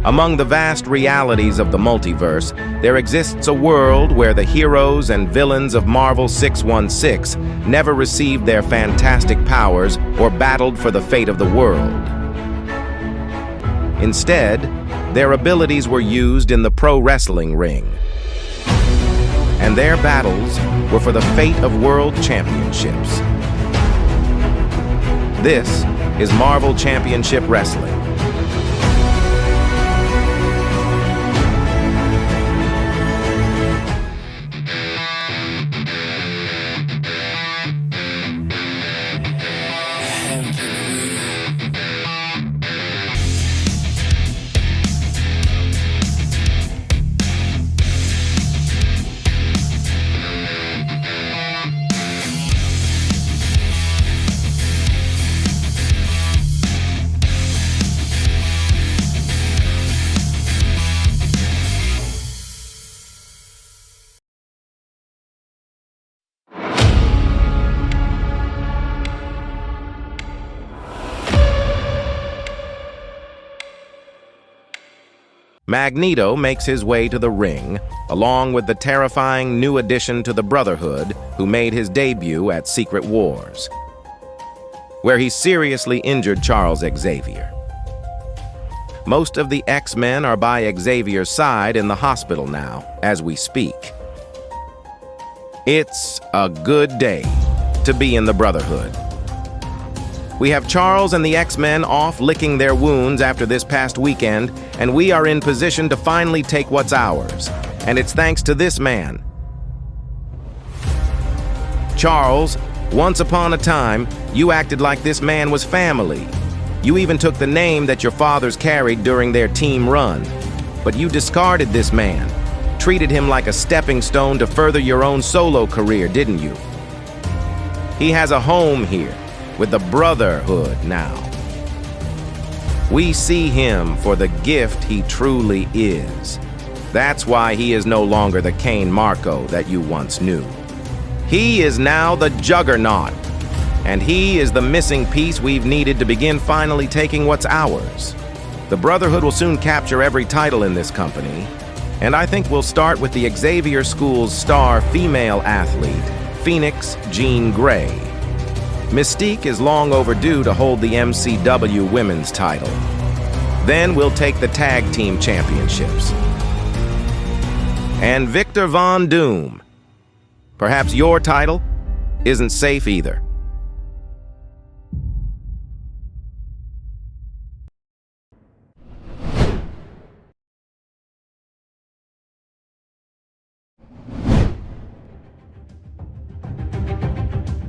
Among the vast realities of the multiverse, there exists a world where the heroes and villains of Marvel 616 never received their fantastic powers or battled for the fate of the world. Instead, their abilities were used in the pro wrestling ring, and their battles were for the fate of world championships. This is Marvel Championship Wrestling. Magneto makes his way to the ring, along with the terrifying new addition to the Brotherhood, who made his debut at Secret Wars, where he seriously injured Charles Xavier. Most of the X-Men are by Xavier's side in the hospital now, as we speak. It's a good day to be in the Brotherhood. We have Charles and the X-Men off licking their wounds after this past weekend, and we are in position to finally take what's ours. And it's thanks to this man. Charles, once upon a time, you acted like this man was family. You even took the name that your fathers carried during their team run. But you discarded this man, treated him like a stepping stone to further your own solo career, didn't you? He has a home here with the Brotherhood now. We see him for the gift he truly is. That's why he is no longer the Cain Marko that you once knew. He is now the Juggernaut, and he is the missing piece we've needed to begin finally taking what's ours. The Brotherhood will soon capture every title in this company, and I think we'll start with the Xavier School's star female athlete, Phoenix Jean Grey. Mystique is long overdue to hold the MCW Women's title. Then we'll take the Tag Team Championships. And Victor Von Doom. Perhaps your title isn't safe either.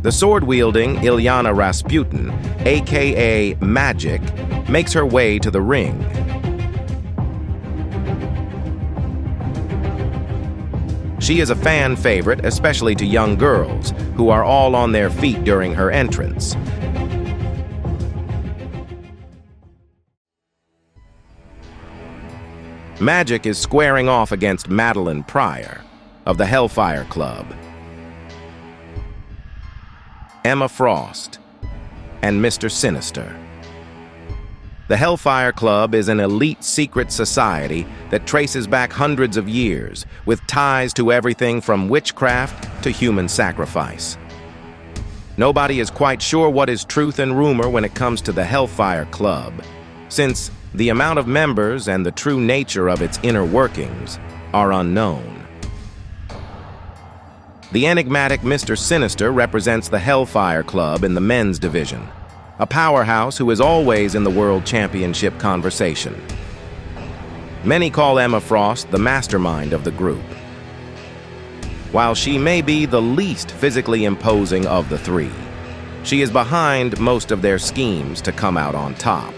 The sword-wielding Ilyana Rasputin, aka Magic, makes her way to the ring. She is a fan favorite, especially to young girls, who are all on their feet during her entrance. Magic is squaring off against Meline Pryor of the Hellfire Club, Emma Frost, and Mr. Sinister. The Hellfire Club is an elite secret society that traces back hundreds of years, with ties to everything from witchcraft to human sacrifice. Nobody is quite sure what is truth and rumor when it comes to the Hellfire Club, since the amount of members and the true nature of its inner workings are unknown. The enigmatic Mr. Sinister represents the Hellfire Club in the men's division, a powerhouse who is always in the World Championship conversation. Many call Emma Frost the mastermind of the group. While she may be the least physically imposing of the three, she is behind most of their schemes to come out on top.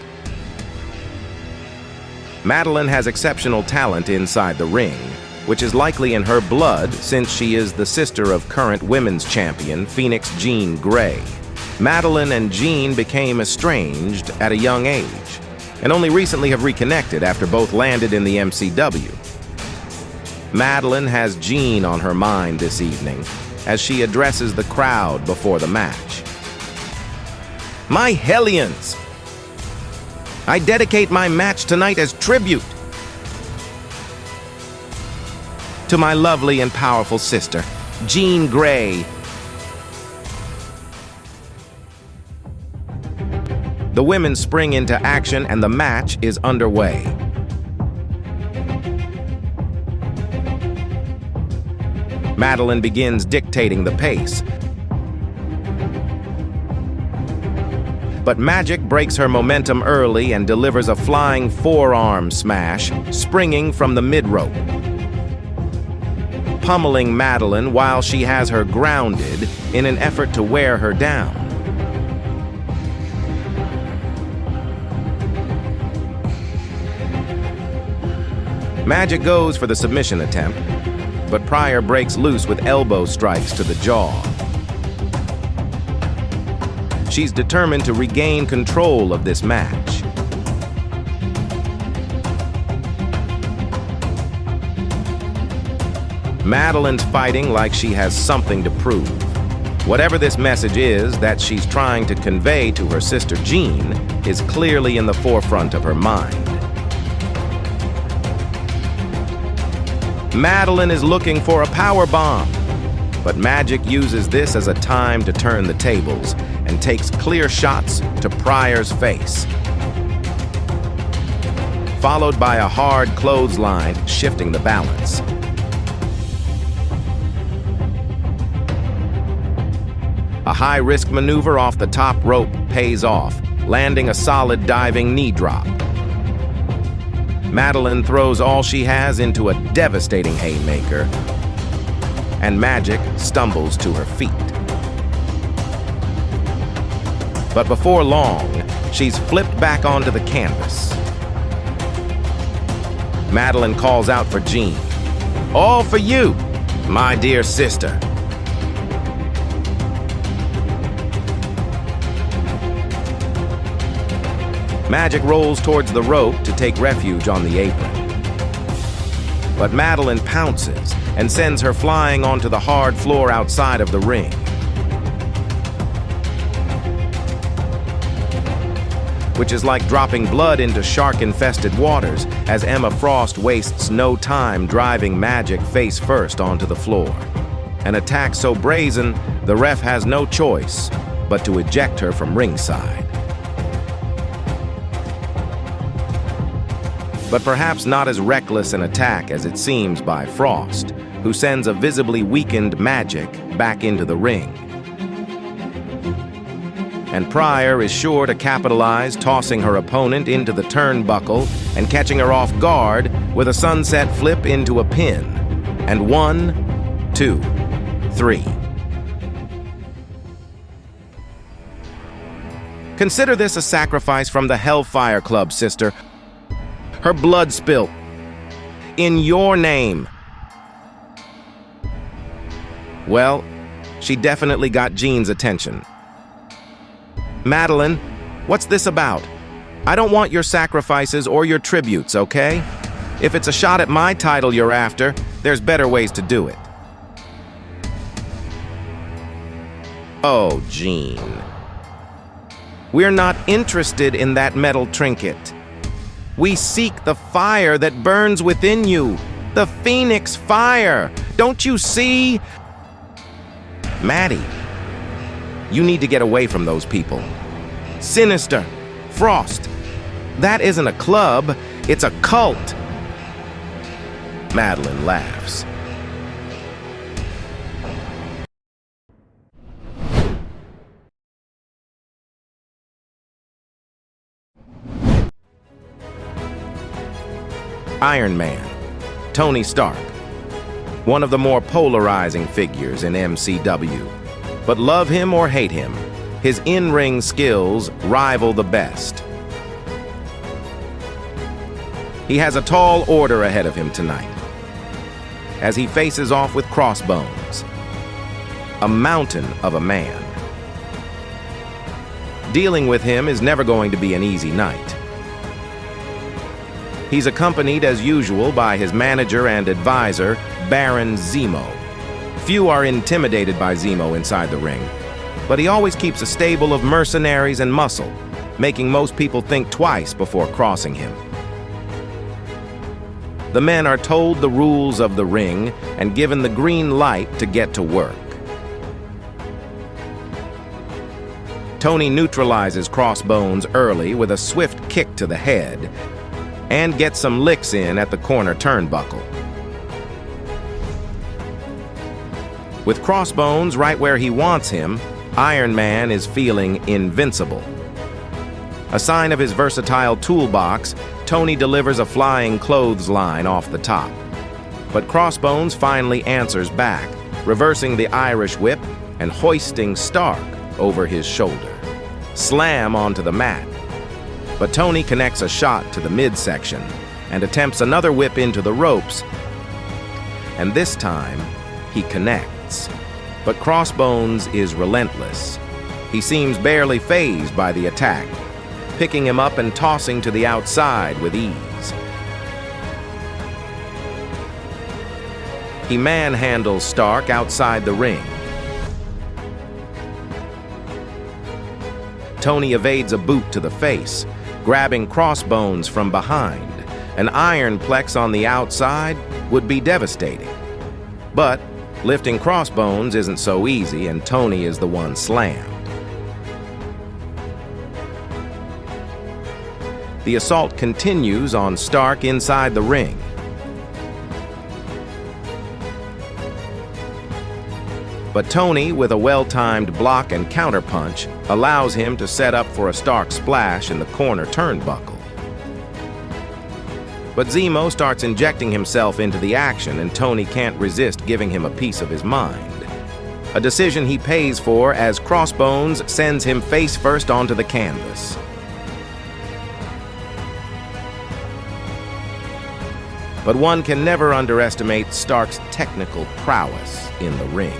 Meline has exceptional talent inside the ring, which is likely in her blood since she is the sister of current women's champion Phoenix Jean Grey. Meline and Jean became estranged at a young age, and only recently have reconnected after both landed in the MCW. Meline has Jean on her mind this evening as she addresses the crowd before the match. My Hellions! I dedicate my match tonight as tribute to my lovely and powerful sister, Jean Grey. The women spring into action and the match is underway. Meline begins dictating the pace. But Magic breaks her momentum early and delivers a flying forearm smash, springing from the mid-rope, pummeling Meline while she has her grounded in an effort to wear her down. Magic goes for the submission attempt, but Pryor breaks loose with elbow strikes to the jaw. She's determined to regain control of this match. Meline's fighting like she has something to prove. Whatever this message is that she's trying to convey to her sister Jean is clearly in the forefront of her mind. Meline is looking for a power bomb, but Magic uses this as a time to turn the tables and takes clear shots to Pryor's face, followed by a hard clothesline, shifting the balance. A high-risk maneuver off the top rope pays off, landing a solid diving knee drop. Meline throws all she has into a devastating haymaker, and Magic stumbles to her feet. But before long, she's flipped back onto the canvas. Meline calls out for Jean. "All for you, my dear sister." Magic rolls towards the rope to take refuge on the apron. But Meline pounces and sends her flying onto the hard floor outside of the ring. Which is like dropping blood into shark-infested waters as Emma Frost wastes no time driving Magic face first onto the floor. An attack so brazen, the ref has no choice but to eject her from ringside. But perhaps not as reckless an attack as it seems by Frost, who sends a visibly weakened Magic back into the ring. And Pryor is sure to capitalize, tossing her opponent into the turnbuckle and catching her off guard with a sunset flip into a pin. And 1, 2, 3. Consider this a sacrifice from the Hellfire Club, sister. Her blood spilt in your name. Well, she definitely got Jean's attention. Meline, what's this about? I don't want your sacrifices or your tributes, okay? If it's a shot at my title you're after, there's better ways to do it. Oh, Jean. We're not interested in that metal trinket. We seek the fire that burns within you, the Phoenix fire. Don't you see? Maddie, you need to get away from those people. Sinister, Frost, that isn't a club, it's a cult. Meline laughs. Iron Man, Tony Stark, one of the more polarizing figures in MCW. But love him or hate him, his in-ring skills rival the best. He has a tall order ahead of him tonight, as he faces off with Crossbones, a mountain of a man. Dealing with him is never going to be an easy night. He's accompanied, as usual, by his manager and advisor, Baron Zemo. Few are intimidated by Zemo inside the ring, but he always keeps a stable of mercenaries and muscle, making most people think twice before crossing him. The men are told the rules of the ring and given the green light to get to work. Tony neutralizes Crossbones early with a swift kick to the head and gets some licks in at the corner turnbuckle. With Crossbones right where he wants him, Iron Man is feeling invincible. A sign of his versatile toolbox, Tony delivers a flying clothesline off the top. But Crossbones finally answers back, reversing the Irish whip and hoisting Stark over his shoulder. Slam onto the mat. But Tony connects a shot to the midsection and attempts another whip into the ropes. And this time, he connects. But Crossbones is relentless. He seems barely fazed by the attack, picking him up and tossing to the outside with ease. He manhandles Stark outside the ring. Tony evades a boot to the face, grabbing Crossbones from behind. An iron plex on the outside would be devastating. But lifting Crossbones isn't so easy, and Tony is the one slammed. The assault continues on Stark inside the ring. But Tony, with a well-timed block and counterpunch, allows him to set up for a Stark splash in the corner turnbuckle. But Zemo starts injecting himself into the action, and Tony can't resist giving him a piece of his mind. A decision he pays for as Crossbones sends him face first onto the canvas. But one can never underestimate Stark's technical prowess in the ring.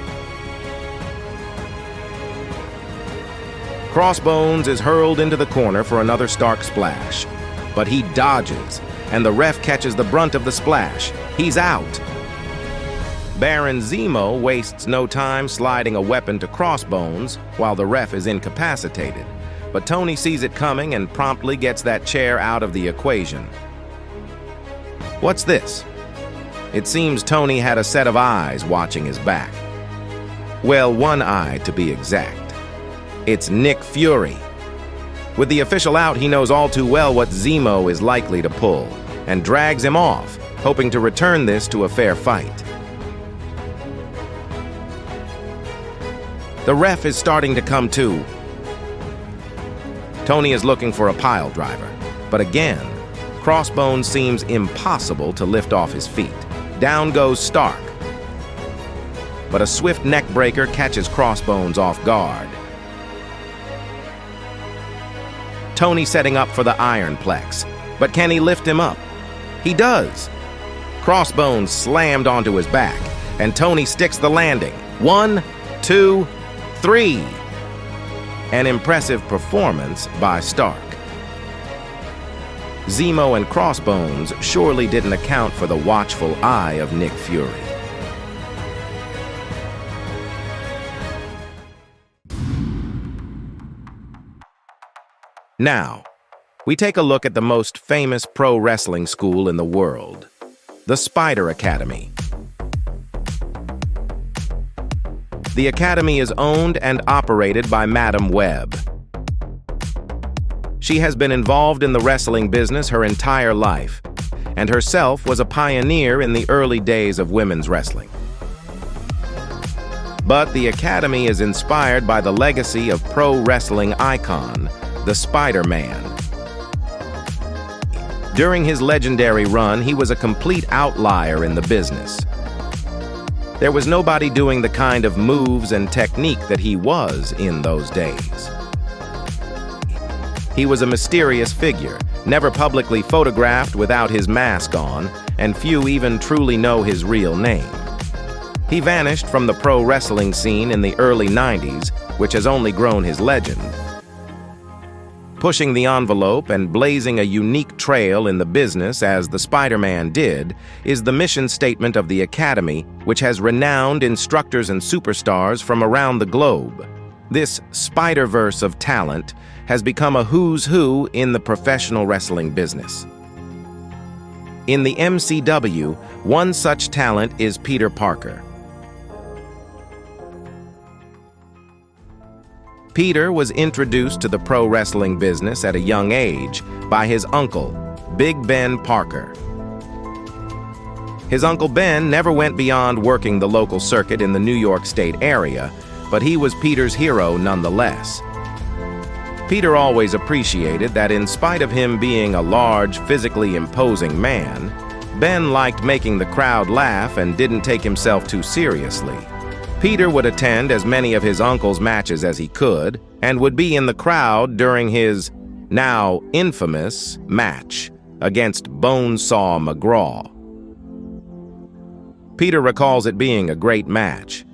Crossbones is hurled into the corner for another Stark splash, but he dodges, and the ref catches the brunt of the splash. He's out. Baron Zemo wastes no time sliding a weapon to Crossbones while the ref is incapacitated, but Tony sees it coming and promptly gets that chair out of the equation. What's this? It seems Tony had a set of eyes watching his back. Well, one eye to be exact. It's Nick Fury. With the official out, he knows all too well what Zemo is likely to pull, and drags him off, hoping to return this to a fair fight. The ref is starting to come to. Tony is looking for a pile driver, but again, Crossbones seems impossible to lift off his feet. Down goes Stark. But a swift neck breaker catches Crossbones off guard. Tony setting up for the iron plex, but can he lift him up? He does. Crossbones slammed onto his back, and Tony sticks the landing. 1, 2, 3. An impressive performance by Stark. Zemo and Crossbones surely didn't account for the watchful eye of Nick Fury. Now, we take a look at the most famous pro wrestling school in the world, the Spider Academy. The Academy is owned and operated by Madam Web. She has been involved in the wrestling business her entire life, and herself was a pioneer in the early days of women's wrestling. But the Academy is inspired by the legacy of pro wrestling icon, the Spider-Man. During his legendary run, he was a complete outlier in the business. There was nobody doing the kind of moves and technique that he was in those days. He was a mysterious figure, never publicly photographed without his mask on, and few even truly know his real name. He vanished from the pro wrestling scene in the early 90s, which has only grown his legend. Pushing the envelope and blazing a unique trail in the business as the Spider-Man did is the mission statement of the Academy, which has renowned instructors and superstars from around the globe. This Spider-Verse of talent has become a who's who in the professional wrestling business. In the MCW, one such talent is Peter Parker. Peter was introduced to the pro wrestling business at a young age by his uncle, Big Ben Parker. His Uncle Ben never went beyond working the local circuit in the New York State area, but he was Peter's hero nonetheless. Peter always appreciated that in spite of him being a large, physically imposing man, Ben liked making the crowd laugh and didn't take himself too seriously. Peter would attend as many of his uncle's matches as he could, and would be in the crowd during his, now infamous, match against Bonesaw McGraw. Peter recalls it being a great match,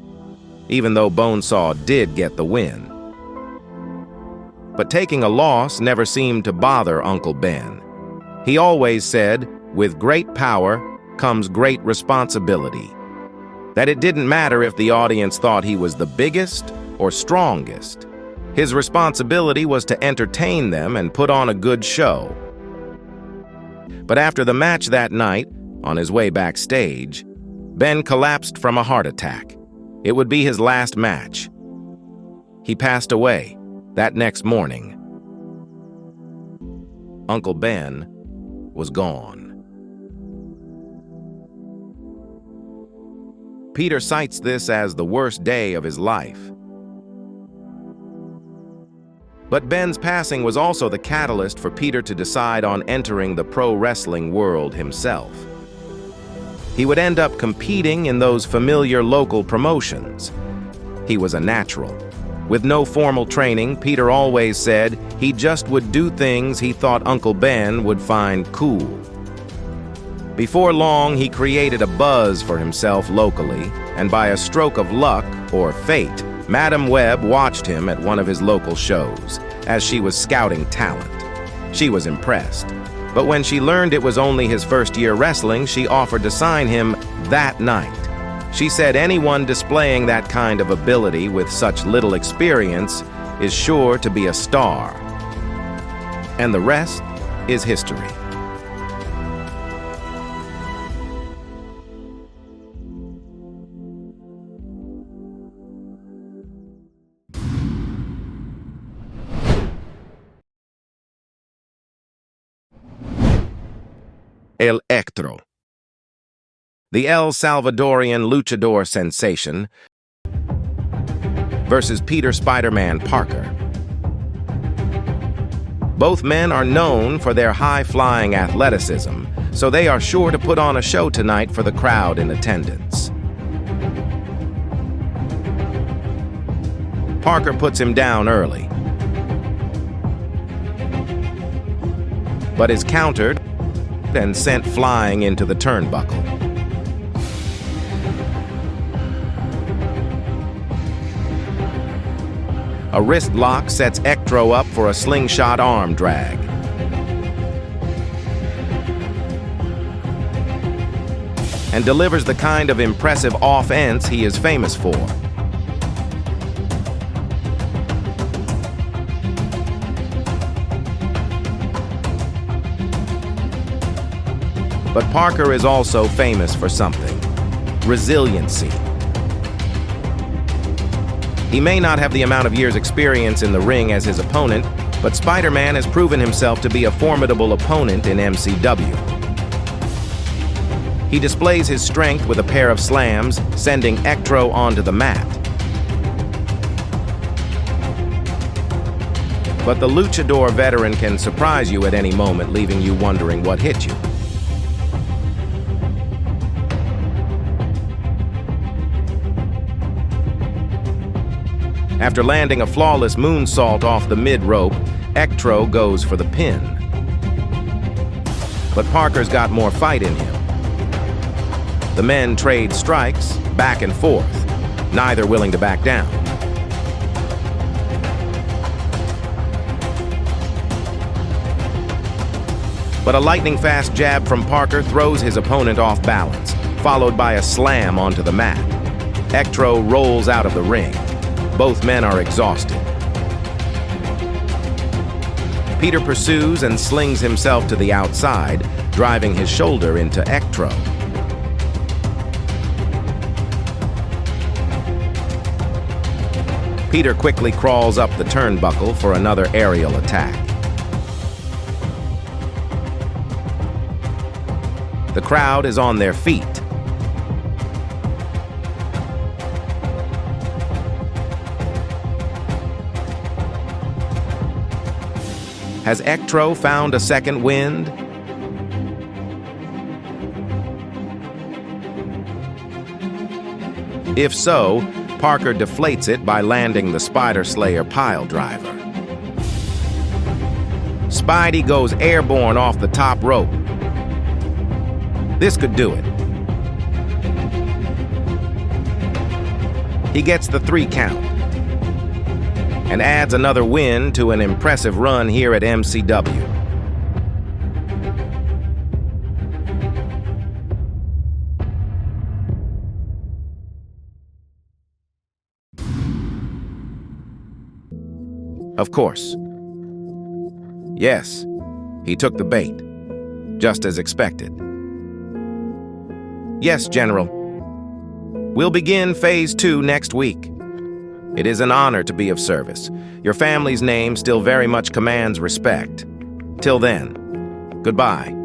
even though Bonesaw did get the win. But taking a loss never seemed to bother Uncle Ben. He always said, with great power comes great responsibility. That it didn't matter if the audience thought he was the biggest or strongest. His responsibility was to entertain them and put on a good show. But after the match that night, on his way backstage, Ben collapsed from a heart attack. It would be his last match. He passed away that next morning. Uncle Ben was gone. Peter cites this as the worst day of his life. But Ben's passing was also the catalyst for Peter to decide on entering the pro wrestling world himself. He would end up competing in those familiar local promotions. He was a natural. With no formal training, Peter always said he just would do things he thought Uncle Ben would find cool. Before long, he created a buzz for himself locally, and by a stroke of luck, or fate, Madam Webb watched him at one of his local shows, as she was scouting talent. She was impressed. But when she learned it was only his first year wrestling, she offered to sign him that night. She said anyone displaying that kind of ability with such little experience is sure to be a star. And the rest is history. Electro. The El Salvadorian luchador sensation versus Peter Spider-Man Parker. Both men are known for their high-flying athleticism, so they are sure to put on a show tonight for the crowd in attendance. Parker puts him down early, but is countered and sent flying into the turnbuckle. A wrist lock sets Electro up for a slingshot arm drag. And delivers the kind of impressive offense he is famous for. But Parker is also famous for something: resiliency. He may not have the amount of years' experience in the ring as his opponent, but Spider-Man has proven himself to be a formidable opponent in MCW. He displays his strength with a pair of slams, sending Electro onto the mat. But the luchador veteran can surprise you at any moment, leaving you wondering what hit you. After landing a flawless moonsault off the mid-rope, Electro goes for the pin. But Parker's got more fight in him. The men trade strikes back and forth, neither willing to back down. But a lightning-fast jab from Parker throws his opponent off balance, followed by a slam onto the mat. Electro rolls out of the ring. Both men are exhausted. Peter pursues and slings himself to the outside, driving his shoulder into Electro. Peter quickly crawls up the turnbuckle for another aerial attack. The crowd is on their feet. Has Electro found a second wind? If so, Parker deflates it by landing the Spider Slayer pile driver. Spidey goes airborne off the top rope. This could do it. He gets the 3 count and adds another win to an impressive run here at MCW. Of course. Yes, he took the bait, just as expected. Yes, General. We'll begin Phase 2 next week. It is an honor to be of service. Your family's name still very much commands respect. Till then, goodbye.